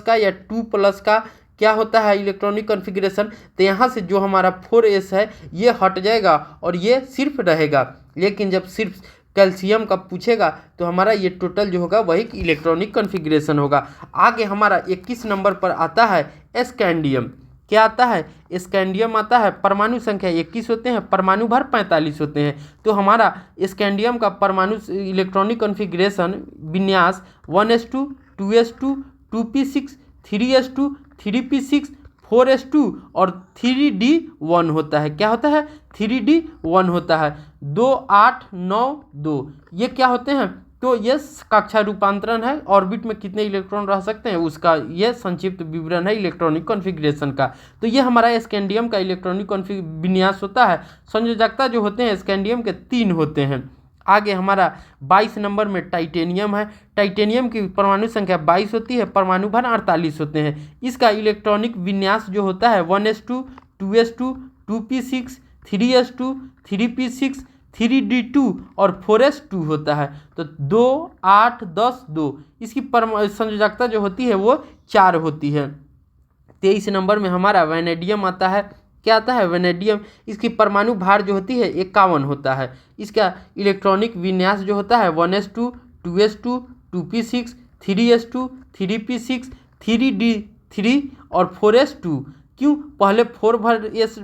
A: का या 2+ का क्या होता है इलेक्ट्रॉनिक कॉन्फ़िगरेशन, तो यहाँ से जो हमारा 4s है ये हट जाएगा और ये सिर्फ रहेगा। लेकिन जब सिर्फ कैल्शियम का पूछेगा तो हमारा ये टोटल जो होगा वही इलेक्ट्रॉनिक कॉन्फ़िगरेशन होगा। आगे हमारा 21 नंबर पर आता है स्कैंडियम। क्या आता है? स्कैंडियम आता है। परमाणु संख्या 21 होते हैं, परमाणु भार 45 होते हैं। तो हमारा स्कैंडियम का परमाणु इलेक्ट्रॉनिक कॉन्फ़िगरेशन विन्यास 1s2 2s2 2p6 3s2 3p6 4s2 और 3d1 होता है। क्या होता है? 3d1 होता है। 2 8 9 2 ये क्या होते हैं? तो ये कक्षा रूपांतरण है। ऑर्बिट में कितने इलेक्ट्रॉन रह सकते हैं उसका ये संक्षिप्त विवरण है इलेक्ट्रॉनिक कॉन्फ़िगरेशन का। तो ये हमारा स्कैंडियम का इलेक्ट्रॉनिक विन्यास होता है। संयोजकता जो होते हैं स्कैंडियम के 3 होते हैं। आगे हमारा 22 नंबर में टाइटेनियम है। टाइटेनियम की परमाणु संख्या 22 होती है, परमाणु भार 48 होते हैं। इसका इलेक्ट्रॉनिक विन्यास जो होता है 1s2 2s2 2p6 3s2 3p6 3d2 और 4s2 होता है। तो 2 8 10 2 इसकी संयोजकता जो होती है वो 4 होती है। 23 नंबर में हमारा वैनेडियम आता है। क्या आता है? वैनेडियम। इसकी परमाणु भार जो होती है 51 होता है। इसका इलेक्ट्रॉनिक विन्यास जो होता है 1s2 2s2 2p6 3s2 3p6 3d3 और 4s2। क्यों? पहले 4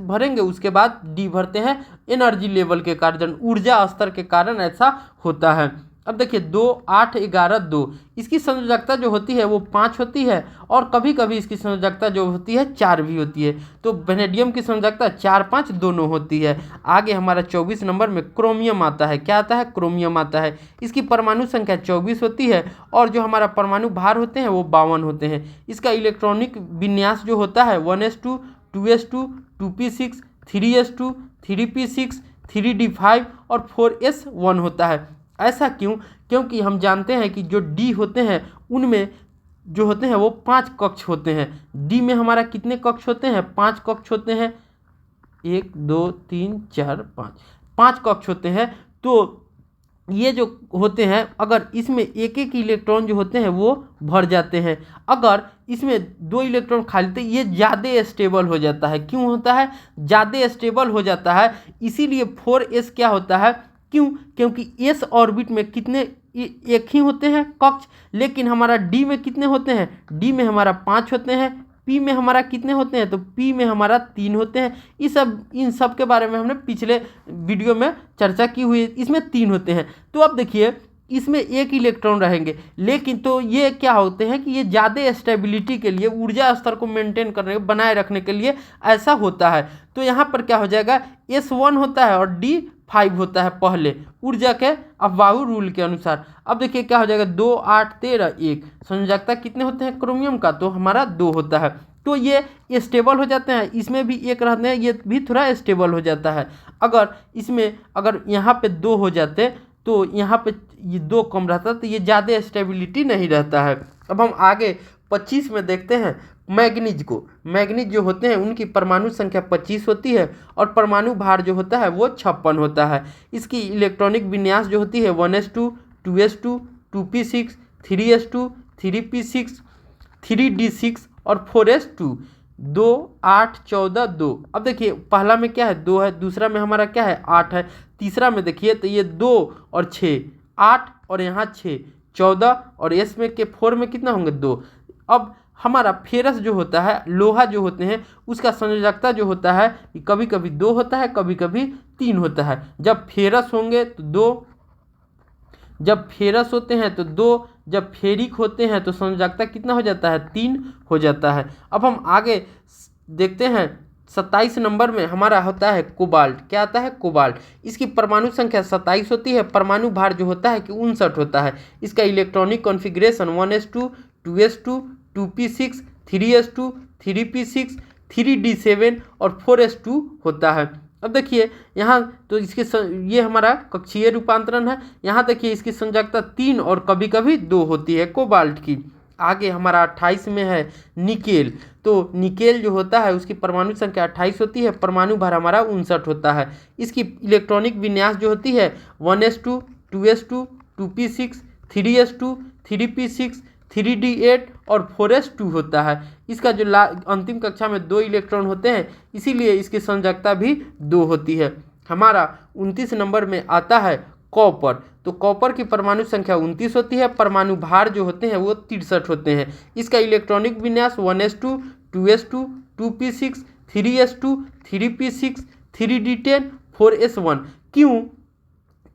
A: भरेंगे उसके बाद डी भरते हैं, एनर्जी लेवल के कारण, ऊर्जा स्तर के कारण ऐसा होता है। अब देखिए 2 8 11 2 इसकी संयोजकता जो होती है वो 5 होती है और कभी कभी इसकी संयोजकता जो होती है 4 भी होती है। तो वेनेडियम की संयोजकता 4 5 दोनों होती है। आगे हमारा 24 नंबर में क्रोमियम आता है। क्या आता है? क्रोमियम आता है। इसकी परमाणु संख्या 24 होती है और जो हमारा परमाणु भार होते हैं वो 52 होते हैं। इसका इलेक्ट्रॉनिक विन्यास जो होता है 1s2 2s2 2p6 3s2 3p6 3d5 और 4s1 होता है। ऐसा क्यों? क्योंकि हम जानते हैं कि जो डी होते हैं उनमें जो होते हैं वो 5 कक्ष होते हैं। डी में हमारा कितने कक्ष होते हैं? 5 कक्ष होते हैं। 1 2 3 4 5 कक्ष होते हैं। तो ये जो होते हैं अगर इसमें एक एक इलेक्ट्रॉन जो होते हैं वो भर जाते हैं। अगर इसमें 2 इलेक्ट्रॉन खाली तो ये ज़्यादा स्टेबल हो जाता है। क्यों होता है? ज़्यादा स्टेबल हो जाता है। इसीलिए 4s क्या होता है? क्यों? क्योंकि एस ऑर्बिट में कितने एक ही होते हैं कक्ष, लेकिन हमारा डी में कितने होते हैं? डी में हमारा 5 होते हैं। पी में हमारा कितने होते हैं? तो पी में हमारा 3 होते हैं। इन सब के बारे में हमने पिछले वीडियो में चर्चा की हुई है। इसमें 3 होते हैं। तो अब देखिए इसमें एक इलेक्ट्रॉन रहेंगे, लेकिन तो ये क्या होते हैं कि ये ज़्यादा स्टेबिलिटी के लिए, ऊर्जा स्तर को मेंटेन करने बनाए रखने के लिए ऐसा होता है। तो यहाँ पर क्या हो जाएगा? S1 होता है और D5 होता है पहले ऊर्जा के अफबाहु रूल के अनुसार। अब देखिए क्या हो जाएगा? 2 8 13 1 संयोजकता कितने होते हैं क्रोमियम का? तो हमारा 2 होता है। तो ये स्टेबल हो जाते हैं। इसमें भी 1 रहते हैं, ये भी थोड़ा स्टेबल हो जाता है। अगर यहाँ पे 2 हो जाते तो यहाँ पे ये 2 कम रहता तो ये ज़्यादा स्टेबिलिटी नहीं रहता है। अब हम आगे 25 में देखते हैं मैग्नीज को। मैग्नीज जो होते हैं उनकी परमाणु संख्या 25 होती है और परमाणु भार जो होता है वो 56 होता है। इसकी इलेक्ट्रॉनिक विन्यास जो होती है 1s2 2s2 2p6 3s2 3p6 3d6 और 4s2। 2 8 14 2। अब देखिए पहला में क्या है? 2 है। दूसरा में हमारा क्या है? 8 है। तीसरा में देखिए तो ये 2 और 6 8 और यहाँ 6 14 और एस में के 4 में कितना होंगे? 2। अब हमारा फेरस जो होता है, लोहा जो होते हैं उसका संयोजकता जो होता है कभी कभी 2 होता है, कभी कभी 3 होता है। जब फेरस होंगे तो 2, जब फेरस होते हैं तो 2, जब फेरिक होते हैं तो संयोजकता कितना हो जाता है? 3 हो जाता है। अब हम आगे देखते हैं 27 नंबर में हमारा होता है कोबाल्ट। क्या आता है? कोबाल्ट। इसकी परमाणु संख्या 27 होती है, परमाणु भार जो होता है कि 59 होता है। इसका electronic configuration 1s2 2s2 2p6 3s2 3p6 3d7 और 4s2 होता है। अब देखिए यहाँ तो ये हमारा कक्षीय रूपांतरण है। यहाँ देखिए इसकी संयोजकता 3 और कभी कभी 2 होती है कोबाल्ट की। आगे हमारा 28 में है निकेल। तो निकेल जो होता है उसकी परमाणु संख्या 28 होती है, परमाणु भार हमारा 59 होता है। इसकी इलेक्ट्रॉनिक विन्यास जो होती है 1s2 2s2 2p6 3s2 3p6 3d8 और 4s2 होता है। इसका जो अंतिम कक्षा में 2 इलेक्ट्रॉन होते हैं, इसीलिए इसकी संयोजकता भी 2 होती है। हमारा 29 नंबर में आता है कॉपर, तो कॉपर की परमाणु संख्या 29 होती है, परमाणु भार जो होते हैं वो 63 होते हैं। इसका इलेक्ट्रॉनिक विन्यास 1s2, 2s2, 2p6, 3s2, 3p6, 3d10, 4s1। क्यों?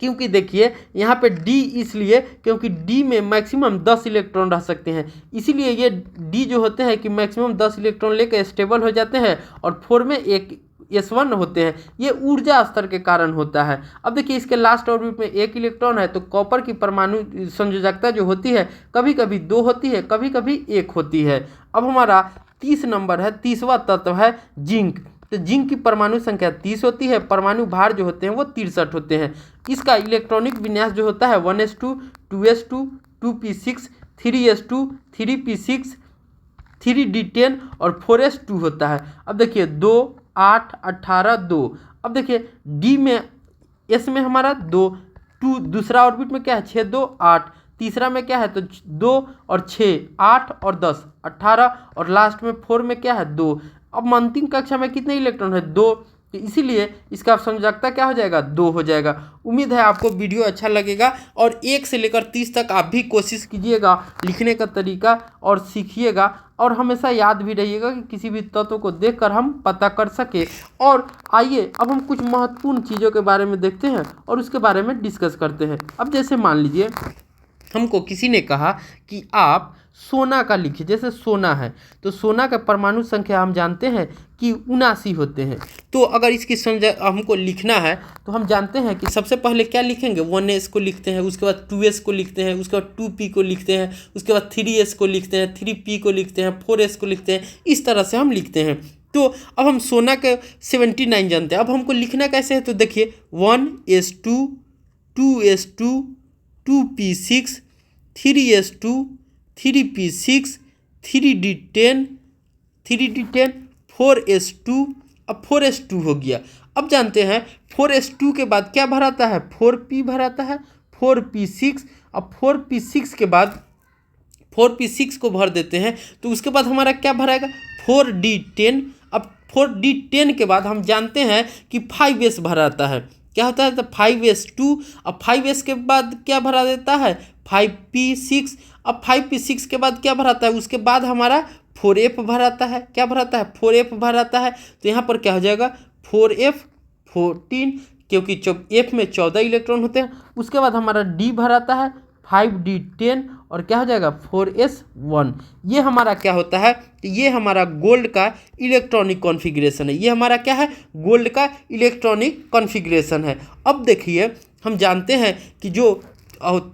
A: क्योंकि देखिए यहाँ पे D इसलिए क्योंकि D में मैक्सिमम 10 इलेक्ट्रॉन रह सकते हैं, इसीलिए ये D जो होते हैं कि मैक्सिमम 10 इलेक्ट्रॉन लेकर स्टेबल हो जाते हैं, और 4 में एक S1 होते हैं। ये ऊर्जा स्तर के कारण होता है। अब देखिए इसके लास्ट ऑर्बिट में एक इलेक्ट्रॉन है, तो कॉपर की परमाणु संयोजकता जो होती है कभी कभी 2 होती है, कभी कभी 1 होती है। अब हमारा 30 नंबर है, 30वां तत्व है जिंक। तो जिंक की परमाणु संख्या 30 होती है, परमाणु भार जो होते हैं वो 63 होते हैं। इसका इलेक्ट्रॉनिक विन्यास जो होता है 1s2, 2s2, 2p6, 3s2, 3p6, 3d10 और 4s2 होता है। अब देखिए 2, 8, 18, 2। अब देखिए डी में, एस में हमारा 2, 2 दूसरा ऑर्बिट में क्या है 6, 2, 8, तीसरा में क्या है तो 2 और 6, 8 और 10, 18, और लास्ट में 4 में क्या है 2। अब अंतिम कक्षा में कितने इलेक्ट्रॉन है 2, तो इसीलिए इसका संयोजकता क्या हो जाएगा 2 हो जाएगा। उम्मीद है आपको वीडियो अच्छा लगेगा, और 1 से लेकर 30 तक आप भी कोशिश कीजिएगा लिखने का तरीका और सीखिएगा, और हमेशा याद भी रहिएगा कि किसी भी तत्व को देखकर हम पता कर सके। और आइए अब हम कुछ महत्वपूर्ण चीज़ों के बारे में देखते हैं और उसके बारे में डिस्कस करते हैं। अब जैसे मान लीजिए हमको किसी ने कहा कि आप सोना का लिखिए, जैसे सोना है तो सोना का परमाणु संख्या हम जानते हैं कि 79 होते हैं। तो अगर इसकी हमको लिखना है तो हम जानते हैं कि सबसे पहले क्या लिखेंगे 1s को लिखते हैं, उसके बाद 2s को लिखते हैं, उसके बाद 2p को लिखते हैं, उसके बाद 3s को लिखते हैं, 3p को लिखते हैं, 4s को लिखते हैं। इस तरह से हम लिखते हैं। तो अब हम सोना के 79 जानते हैं। अब हमको लिखना कैसे है तो देखिए 1s2, 2s2, 2p6, 3s2, 3p6, 3d10, 4s2। अब 4s2 हो गया। अब जानते हैं 4s2 के बाद क्या भराता है 4p भराता है, 4p6। अब 4p6 के बाद 4p6 को भर देते हैं, तो उसके बाद हमारा क्या भराएगा 4d10। अब 4d10 के बाद हम जानते हैं कि 5s भराता है। क्या होता है तो 5s2। अब 5s के बाद क्या भरा देता है 5p6। अब 5p6 के बाद क्या भराता है, उसके बाद हमारा 4f भराता है। क्या भराता है 4f भराता है। तो यहाँ पर क्या हो जाएगा 4f 14, क्योंकि f में 14 इलेक्ट्रॉन होते हैं। उसके बाद हमारा d भराता है 5d10, और क्या हो जाएगा 4s1। ये हमारा क्या होता है तो ये हमारा गोल्ड का इलेक्ट्रॉनिक कॉन्फ़िगरेशन है। ये हमारा क्या है गोल्ड का इलेक्ट्रॉनिक कॉन्फ़िगरेशन है। अब देखिए हम जानते हैं कि जो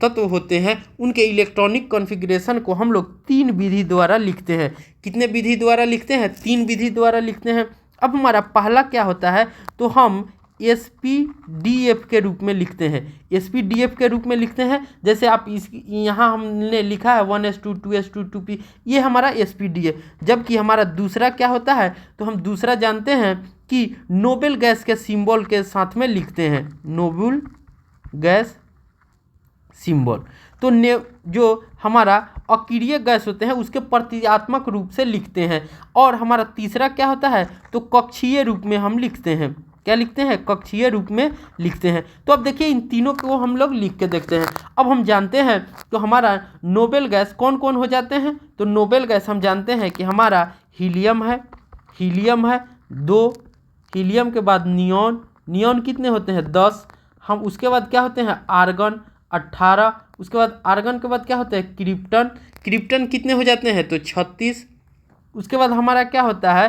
A: तत्व होते हैं उनके इलेक्ट्रॉनिक कॉन्फ़िगरेशन को हम लोग 3 विधि द्वारा लिखते हैं। कितने विधि द्वारा लिखते हैं 3 विधि द्वारा लिखते हैं। अब हमारा पहला क्या होता है तो हम SPDF के रूप में लिखते हैं। SPDF के रूप में लिखते हैं, जैसे आप इस यहाँ हमने लिखा है 1s2, 2s2, 2p, ये हमारा SPDF। जबकि हमारा दूसरा क्या होता है तो हम दूसरा जानते हैं कि नोबेल गैस के सिंबल के साथ में लिखते हैं, नोबेल गैस सिंबल। तो जो हमारा अक्रिय गैस होते हैं उसके प्रतीकात्मक रूप से लिखते हैं। और हमारा तीसरा क्या होता है तो कक्षीय रूप में हम लिखते हैं। क्या लिखते हैं कक्षीय रूप में लिखते हैं। तो अब देखिए इन तीनों को हम लोग लिख के देखते हैं। अब हम जानते हैं तो हमारा नोबेल गैस कौन कौन हो जाते हैं तो नोबेल गैस हम जानते हैं कि हमारा हीलियम है, 2 हीलियम के बाद नियॉन कितने होते हैं 10। हम उसके बाद क्या होते हैं आर्गन 18। उसके बाद आर्गन के बाद क्या होता है क्रिप्टन कितने हो जाते हैं तो 36। उसके बाद हमारा क्या होता है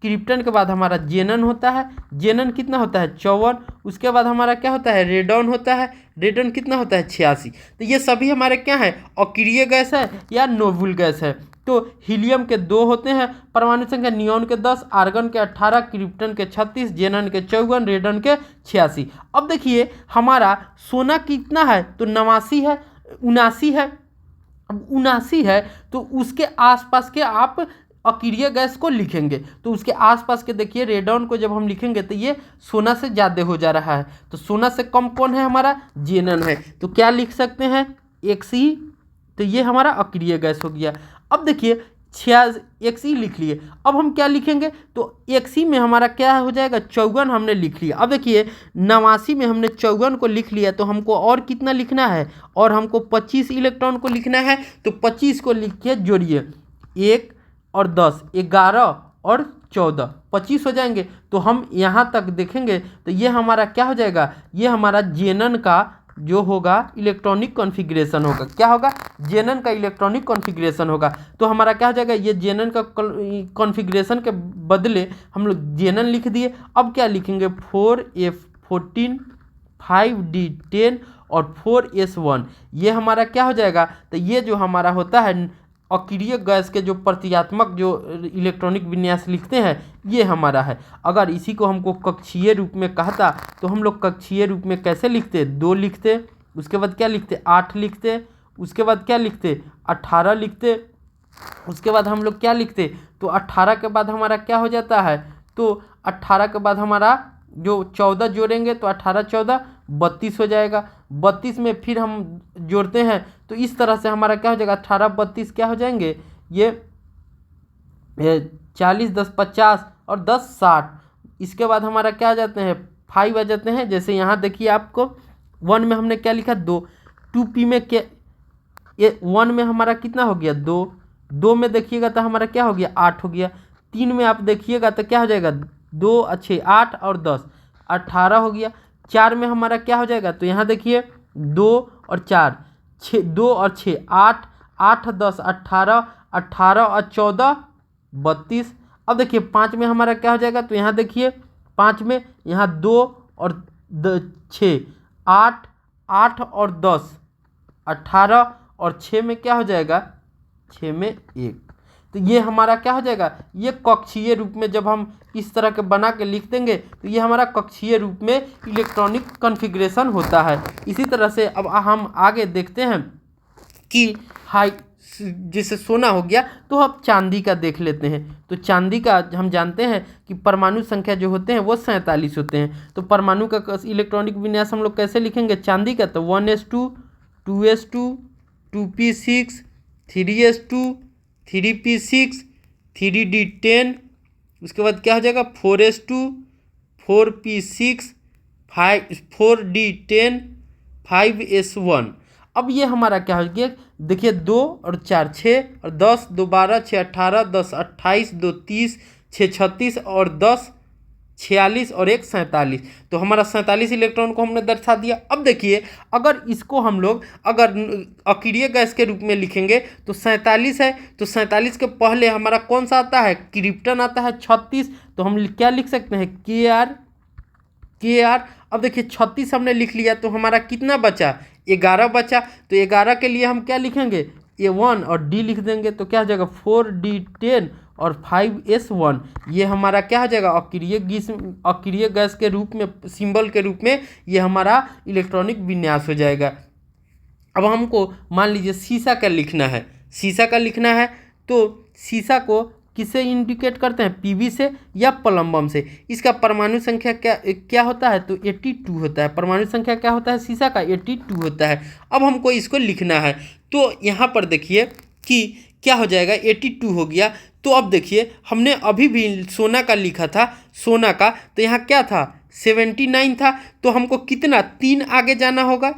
A: क्रिप्टन के बाद हमारा जेनन होता है, जेनन कितना होता है 54। उसके बाद हमारा क्या होता है रेडॉन होता है, रेडॉन कितना होता है 86। तो ये सभी हमारे क्या है अक्रिय गैस है या नोबेल गैस है। तो हीलियम के 2 होते हैं परमाणु संख्या, नियॉन के 10, आर्गन के 18, क्रिप्टन के 36, जेनन के 54, रेडन के 86। अब देखिए हमारा सोना कितना है तो 89 है, 79 है। अब 79 है तो उसके आसपास के आप अक्रिय गैस को लिखेंगे। तो उसके आसपास के देखिए रेडॉन को जब हम लिखेंगे तो ये सोना से ज़्यादा हो जा रहा है। तो सोना से कम कौन है हमारा जेनन है। तो क्या लिख सकते हैं Xe, तो ये हमारा अक्रिय गैस हो गया। अब देखिए XE लिख लिए। अब हम क्या लिखेंगे, तो XE में हमारा क्या हो जाएगा, 54 हमने लिख लिया। अब देखिए 89 में हमने 54 को लिख लिया, तो हमको और कितना लिखना है, और हमको 25 इलेक्ट्रॉन को लिखना है। तो 25 को लिख के जोड़िए, 1 और 10, 11 और 14, 25 हो जाएंगे। तो हम यहाँ तक देखेंगे तो ये हमारा क्या हो जाएगा, ये हमारा जेनन का जो होगा इलेक्ट्रॉनिक कॉन्फ़िगरेशन होगा। क्या होगा, जेनन का इलेक्ट्रॉनिक कॉन्फ़िगरेशन होगा। तो हमारा क्या हो जाएगा, ये जेनन का कॉन्फ़िगरेशन के बदले हम लोग जेनन लिख दिए। अब क्या लिखेंगे, 4F14, 5D10 और 4S1। ये हमारा क्या हो जाएगा, तो ये जो हमारा होता है अक्रिय गैस के जो प्रतीकात्मक जो इलेक्ट्रॉनिक विन्यास लिखते हैं, ये हमारा है। अगर इसी को हमको कक्षीय रूप में कहता तो हम लोग कक्षीय रूप में कैसे लिखते, 2 लिखते, उसके बाद क्या लिखते, 8 लिखते, उसके बाद क्या लिखते, 18 लिखते, उसके बाद हम लोग क्या लिखते, तो 18 के बाद हमारा क्या हो जाता है, तो 18 के बाद हमारा जो 14 जोड़ेंगे तो 18 14 32 हो जाएगा। 32 में फिर हम जोड़ते हैं तो इस तरह से हमारा क्या हो जाएगा, 18 32 क्या हो जाएंगे, ये 40 10 50 और 10 60। इसके बाद हमारा क्या आ जाते हैं, 5 आ जाते हैं। जैसे यहाँ देखिए आपको 1 में हमने क्या लिखा, 2, 2P में क्या, ये 1 में हमारा कितना हो गया, 2, 2 में देखिएगा तो हमारा क्या हो गया, 8 हो गया। 3 में आप देखिएगा तो क्या हो जाएगा, 2 अच्छे 8 और 10 18 हो गया। 4 में हमारा क्या हो जाएगा, तो यहाँ देखिए 2 और 4 6, 2 और 6 8, 8 10 18, 18 और 14 32। अब देखिए 5 में हमारा क्या हो जाएगा, तो यहाँ देखिए 5 में यहाँ 2 और 6 8, 8 और 10 18 और 6 में क्या हो जाएगा, 6 में 1। तो ये हमारा क्या हो जाएगा, ये कक्षीय रूप में जब हम इस तरह के बना के लिख देंगे तो ये हमारा कक्षीय रूप में इलेक्ट्रॉनिक कॉन्फ़िगरेशन होता है। इसी तरह से अब हम आगे देखते हैं कि हाई, जैसे सोना हो गया तो अब चांदी का देख लेते हैं। तो चांदी का हम जानते हैं कि परमाणु संख्या जो होते हैं वो 47 होते हैं। तो परमाणु का इलेक्ट्रॉनिक विन्यास हम लोग कैसे लिखेंगे चांदी का, तो 1s2, 2s2, 2p6, 3s2, 3p6, 3d10, उसके बाद क्या हो जाएगा 4s2, 4p6, 4d10, 5s1। अब ये हमारा क्या हो गया, देखिए 2 और 4 6 और 10, 2 12, 6 18, 10 28, 2 30, 6 36 और 10 46 और 1 47। तो हमारा 47 इलेक्ट्रॉन को हमने दर्शा दिया। अब देखिए अगर इसको हम लोग अगर अक्रिय गैस के रूप में लिखेंगे तो 47 है, तो 47 के पहले हमारा कौन सा आता है, क्रिप्टन आता है 36। तो हम क्या लिख सकते हैं, KR। अब देखिए 36 हमने लिख लिया तो हमारा कितना बचा, 11 बचा। तो 11 के लिए हम क्या लिखेंगे, A1 और D लिख देंगे। तो क्या हो जाएगा 4D10 और 5S1। ये हमारा क्या हो जाएगा, अक्रिय गैस के रूप में, सिंबल के रूप में ये हमारा इलेक्ट्रॉनिक विन्यास हो जाएगा। अब हमको मान लीजिए सीसा का लिखना है, सीसा का लिखना है तो सीसा को किससे इंडिकेट करते हैं, Pb से या प्लम्बम से। इसका परमाणु संख्या क्या होता है, तो 82 होता है। परमाणु संख्या क्या होता है सीसा का, 82 होता है। अब हमको इसको लिखना है तो यहाँ पर देखिए कि क्या हो जाएगा, 82 हो गया। तो अब देखिए हमने अभी भी सोना का लिखा था, सोना का तो यहाँ क्या था 79 था। तो हमको कितना 3 आगे जाना होगा,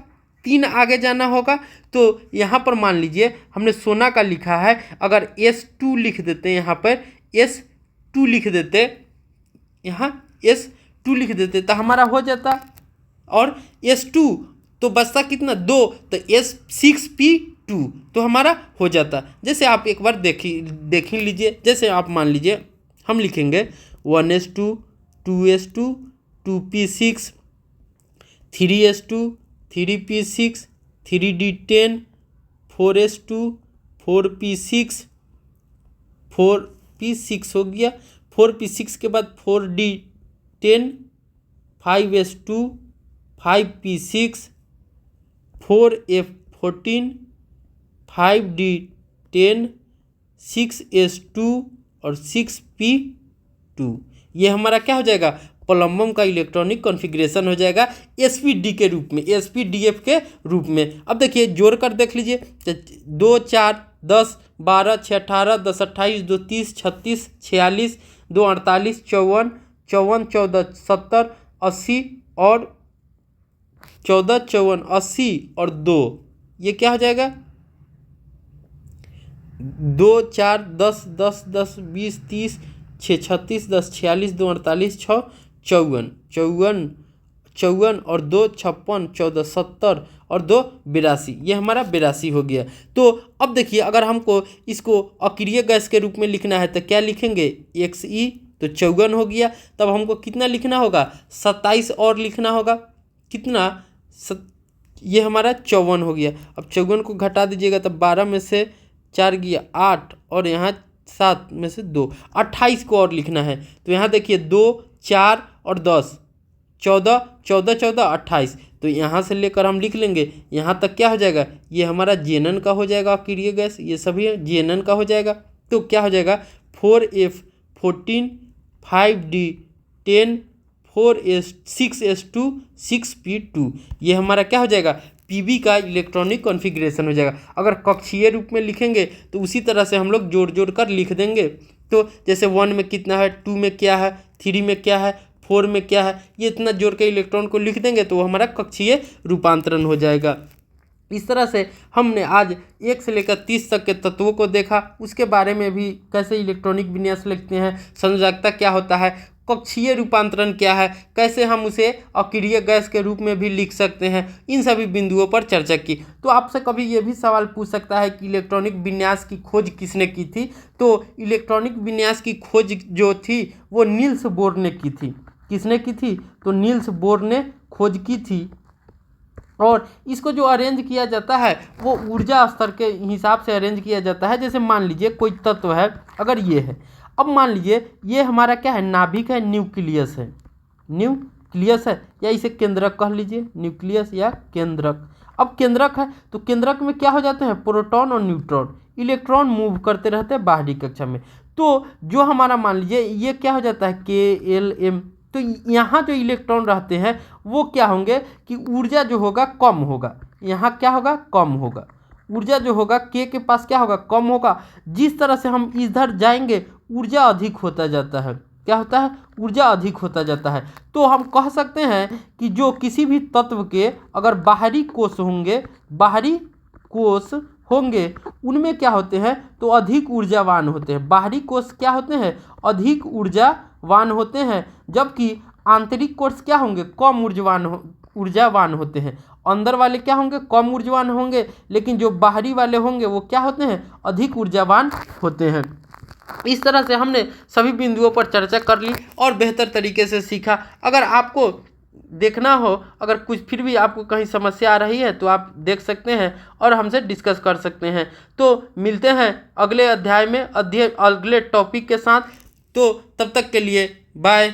A: 3 आगे जाना होगा। तो यहाँ पर मान लीजिए हमने सोना का लिखा है, अगर S2 लिख देते, यहाँ पर S2 लिख देते, यहाँ S2 लिख देते तो हमारा हो जाता। और S2 तो बचता कितना 2, तो S6P2 तो हमारा हो जाता। जैसे आप एक बार देख लीजिए, जैसे आप मान लीजिए हम लिखेंगे 1s2, 2s2, 2p6, 3s2, 3p6, 3d10, 4s2, 4p6, 4p6 हो गया। 4p6 के बाद 4d10, 5s2, 5p6, 4f14, 5d10, 6s2 और 6p2। ये हमारा क्या हो जाएगा, प्लम्बम का इलेक्ट्रॉनिक कॉन्फ़िगरेशन हो जाएगा sp-d के रूप में, sp-df के रूप में। अब देखिए जोड़ कर देख लीजिए, 2 4 10 12, 6 18, 10 28, 2 30, 36, 46, 2 48, 54, 54, 14 70, 80 और 14, 54, 80 और 2, ये क्या हो जाएगा? 2 4 10 10 10 20 30, 6 36, 10 46, 2 48, 6 54, 54, 54 और 2 56, 14 70 और 2 82, ये हमारा 82 हो गया। तो अब देखिए, अगर हमको इसको अक्रिय गैस के रूप में लिखना है तो क्या लिखेंगे? XE, तो 54 हो गया। तब हमको कितना लिखना होगा? 27 और लिखना होगा। कितना? ये हमारा 54 हो गया। अब 54 को घटा दीजिएगा तब 12 में से 4 गया 8 और यहाँ 7 में से 2, 28 को और लिखना है। तो यहाँ देखिए 2 4 और 10, 14 14 14 28, तो यहाँ से लेकर हम लिख लेंगे यहाँ तक क्या हो जाएगा? ये हमारा GNN का हो जाएगा अक्रिय गैस, ये सभी GNN का हो जाएगा। तो क्या हो जाएगा? 4F 14 5D 10 4S 6S2 6P2, ये हमारा क्या हो जाएगा? PB का इलेक्ट्रॉनिक कॉन्फ़िगरेशन हो जाएगा। अगर कक्षीय रूप में लिखेंगे तो उसी तरह से हम लोग जोड़ जोड़ कर लिख देंगे। तो जैसे 1 में कितना है, 2 में क्या है, 3 में क्या है, 4 में क्या है, ये इतना जोड़ के इलेक्ट्रॉन को लिख देंगे तो वो हमारा कक्षीय रूपांतरण हो जाएगा। इस तरह से हमने आज 1 से लेकर 30 तक के तत्वों को देखा, उसके बारे में भी कैसे इलेक्ट्रॉनिक विन्यास लिखते हैं, संयोजकता क्या होता है, कक्षीय रूपांतरण क्या है, कैसे हम उसे अक्रिय गैस के रूप में भी लिख सकते हैं, इन सभी बिंदुओं पर चर्चा की। तो आपसे कभी ये भी सवाल पूछ सकता है कि इलेक्ट्रॉनिक विन्यास की खोज किसने की थी? तो इलेक्ट्रॉनिक विन्यास की खोज जो थी वो नील्स बोर ने की थी। किसने की थी? तो नील्स बोर ने खोज की थी। और इसको जो अरेंज किया जाता है वो ऊर्जा स्तर के हिसाब से अरेंज किया जाता है। जैसे मान लीजिए कोई तत्व है, अगर ये है, अब मान लीजिए ये हमारा क्या है? नाभिक है, न्यूक्लियस है, न्यूक्लियस है, या इसे केंद्रक कह लीजिए, न्यूक्लियस या केंद्रक। अब केंद्रक है तो केंद्रक में क्या हो जाते हैं? प्रोटॉन और न्यूट्रॉन, इलेक्ट्रॉन मूव करते रहते हैं बाहरी कक्षा में। तो जो हमारा मान लीजिए ये क्या हो जाता है? KLM। तो यहाँ जो इलेक्ट्रॉन रहते हैं वो क्या होंगे कि ऊर्जा जो होगा कम होगा, यहाँ क्या होगा? कम होगा। ऊर्जा जो होगा K के पास क्या होगा? कम होगा। जिस तरह से हम इधर जाएंगे ऊर्जा अधिक होता जाता है। क्या होता है? ऊर्जा अधिक होता जाता है। तो हम कह सकते हैं कि जो किसी भी तत्व के अगर बाहरी कोश होंगे, बाहरी कोश होंगे, उनमें क्या होते हैं? तो अधिक ऊर्जावान होते हैं। बाहरी कोश क्या होते हैं? अधिक ऊर्जावान होते हैं, जबकि आंतरिक कोश क्या होंगे? कम ऊर्जावान होते हैं। अंदर वाले क्या होंगे? कम ऊर्जावान होंगे, लेकिन जो बाहरी वाले होंगे वो क्या होते हैं? अधिक ऊर्जावान होते हैं। इस तरह से हमने सभी बिंदुओं पर चर्चा कर ली और बेहतर तरीके से सीखा। अगर आपको देखना हो, अगर कुछ फिर भी आपको कहीं समस्या आ रही है तो आप देख सकते हैं और हमसे डिस्कस कर सकते हैं। तो मिलते हैं अगले अध्याय में अगले टॉपिक के साथ। तो तब तक के लिए बाय।